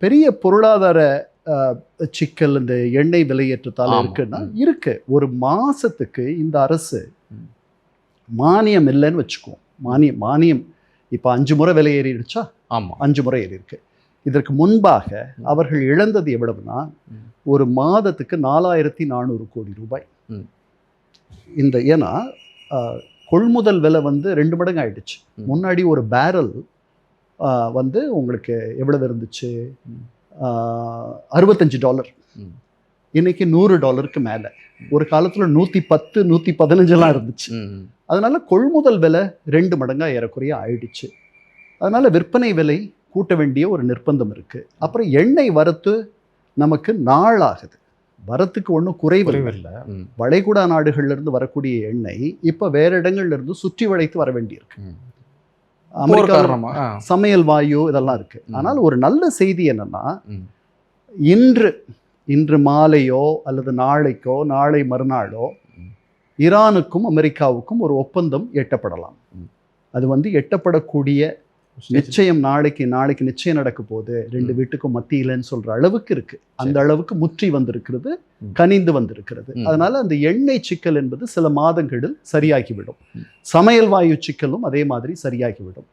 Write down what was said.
பெரிய பொருளாதார சிக்கல் இந்த எண்ணெய் விலையேற்றத்தால் ஆமா. இருக்குன்னா இருக்கு. ஒரு மாசத்துக்கு இந்த அரசு மானியம் இல்லைன்னு வச்சுக்குவோம். மானியம் இப்போ 5 முறை விலை ஏறிடுச்சா? ஆமா. 5 முறை ஏறி இருக்கு. இதற்கு முன்பாக அவர்கள் இழந்தது எவ்வளவுனா ஒரு மாதத்துக்கு 4400 கோடி ரூபாய். இந்த ஏன்னா கொள்முதல் விலை வந்து 2 மடங்கு ஆயிடுச்சு. முன்னாடி ஒரு பேரல் வந்து உங்களுக்கு எவ்வளவு இருந்துச்சு? $65. இன்னைக்கு $100 மேலே. ஒரு காலத்தில் 110 115 இருந்துச்சு. அதனால கொள்முதல் விலை 2 மடங்கா ஏறக்குறைய ஆயிடுச்சு. அதனால விற்பனை விலை கூட்ட வேண்டிய ஒரு நிர்பந்தம் இருக்கு. அப்புறம் எண்ணெய் வரத்து நமக்கு நாள் ஆகுது. வரத்துக்கு ஒன்றும் குறைவில்லை. வளைகுடா நாடுகள்ல இருந்து வரக்கூடிய எண்ணெய் இப்ப வேற இடங்கள்ல இருந்து சுற்றி வளைத்து வர வேண்டியிருக்கு. அமெரிக்கா சமையல் வாயு இதெல்லாம் இருக்கு. ஆனால் ஒரு நல்ல செய்தி என்னன்னா, இன்று மாலையோ அல்லது நாளைக்கோ நாளை மறுநாளோ ஈரானுக்கும் அமெரிக்காவுக்கும் ஒரு ஒப்பந்தம் எட்டப்படலாம். அது வந்து எட்டப்படக்கூடிய நிச்சயம் நாளைக்கு நிச்சயம் நடக்க போகுது. 2 வீட்டுக்கும் மத்தியிலன்னு சொல்ற அளவுக்கு இருக்கு. அந்த அளவுக்கு முற்றி வந்திருக்கிறது, கனிந்து வந்திருக்கிறது. அதனால அந்த எண்ணெய் சிக்கல் என்பது சில மாதங்களில் சரியாகிவிடும். சமையல் வாயு சிக்கலும் அதே மாதிரி சரியாகிவிடும்.